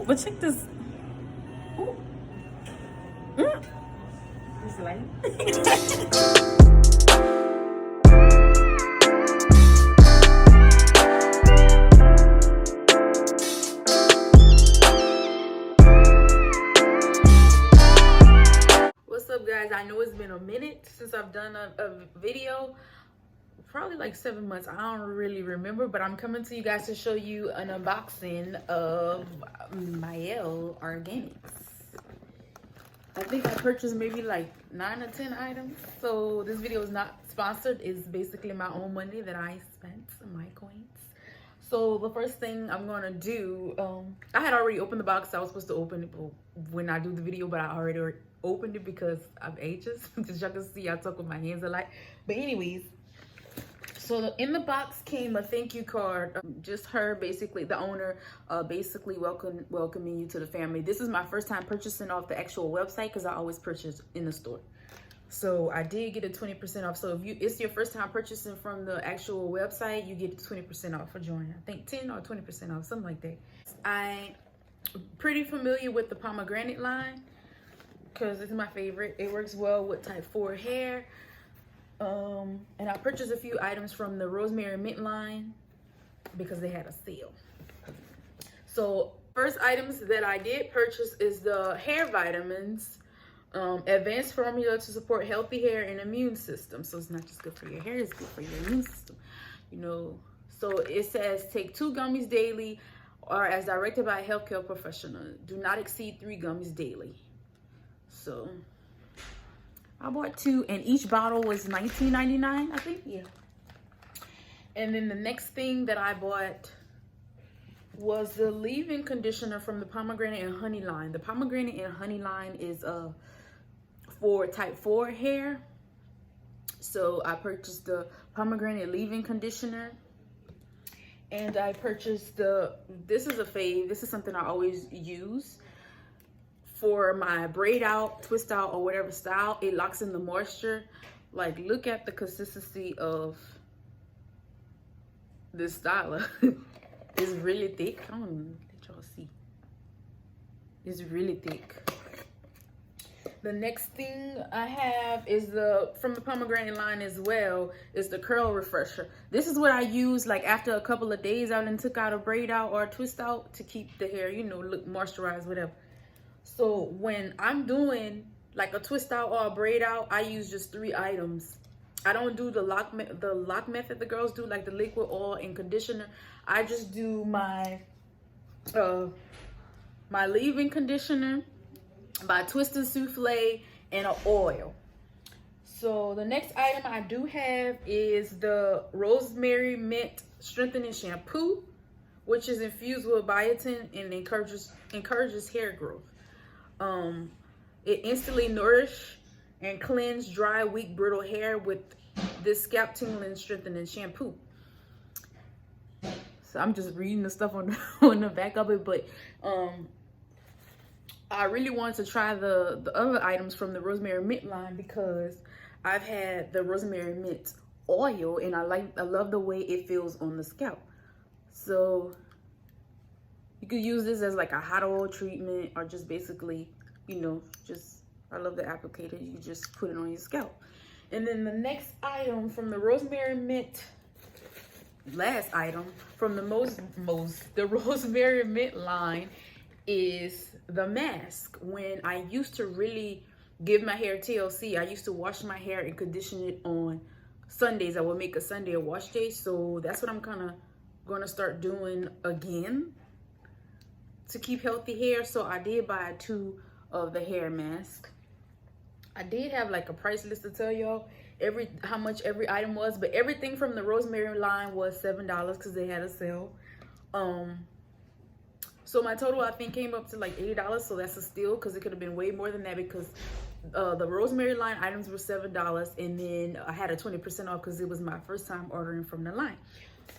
Ooh, but check this. Ooh. This light. What's up, guys? I know it's been a minute since I've done a video. Probably like 7 months. I don't really remember, but I'm coming to you guys to show you an unboxing of Mielle Organics. I think I purchased maybe like 9 or 10 items. So this video is not sponsored. It's basically my own money that I spent, my coins. So the first thing I'm gonna do, I had already opened the box. I was supposed to open it when I do the video, but I already opened it because I'm anxious. As y'all can see, I talk with my hands a lot. But anyways, so in the box came a thank you card. Just her, basically the owner, basically welcoming you to the family. This is my first time purchasing off the actual website because I always purchase in the store. So I did get a 20% off. So if it's your first time purchasing from the actual website, you get 20% off for joining. I think 10 or 20% off, something like that. I'm pretty familiar with the Pomegranate line because it's my favorite. It works well with type 4 hair. And I purchased a few items from the Rosemary mint line because they had a sale. So first items that I did purchase is the hair vitamins, advanced formula to support healthy hair and immune system. So it's not just good for your hair, it's good for your immune system, you know. So it says take 2 gummies daily or as directed by a healthcare professional. Do not exceed 3 gummies daily. So I bought 2 and each bottle was $19.99, I think. Yeah. And then the next thing that I bought was the leave-in conditioner from the Pomegranate and Honey line. The Pomegranate and Honey line is for type 4 hair. So I purchased the Pomegranate leave-in conditioner. And I purchased this is a fave. This is something I always use for my braid out, twist out, or whatever style. It locks in the moisture. Like, look at the consistency of this styler. It's really thick. I don't know, let y'all see. It's really thick. The next thing I have is from the Pomegranate line as well, is the curl refresher. This is what I use like after a couple of days out and took out a braid out or a twist out to keep the hair, you know, look moisturized, whatever. So when I'm doing like a twist out or a braid out, I use just 3 items. I don't do the lock method the girls do, like the liquid oil and conditioner. I just do my my leave-in conditioner, my twisted souffle, and an oil. So the next item I do have is the Rosemary mint strengthening shampoo, which is infused with biotin and encourages hair growth. It instantly nourish and cleanse dry, weak, brittle hair with this scalp tingling strengthening shampoo. So I'm just reading the stuff on the back of it, but I really wanted to try the other items from the Rosemary mint line because I've had the Rosemary mint oil and I love the way it feels on the scalp. So you could use this as like a hot oil treatment or just basically, you know, I love the applicator. You just put it on your scalp. And then the next item from the Rosemary mint, last item from the Rosemary mint line is the Masque. When I used to really give my hair TLC, I used to wash my hair and condition it on Sundays. I would make a Sunday a wash day. So that's what I'm kind of going to start doing again to keep healthy hair. So I did buy 2 of the hair mask. I did have like a price list to tell y'all how much every item was, but everything from the Rosemary line was $7 because they had a sale. So my total I think came up to like $80, so that's a steal because it could have been way more than that because the Rosemary line items were $7 and then I had a 20% off because it was my first time ordering from the line.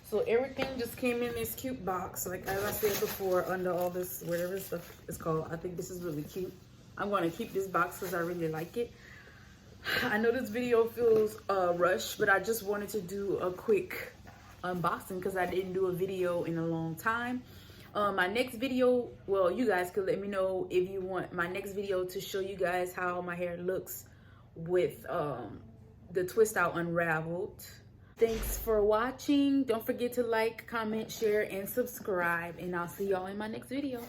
So everything just came in this cute box, like as I said before, under all this, whatever stuff is called. I think this is really cute. I'm going to keep this box because I really like it. I know this video feels rushed, but I just wanted to do a quick unboxing because I didn't do a video in a long time. My next video, well, you guys could let me know if you want my next video to show you guys how my hair looks with the twist out unraveled. Thanks for watching. Don't forget to like, comment, share, and subscribe, and I'll see y'all in my next video.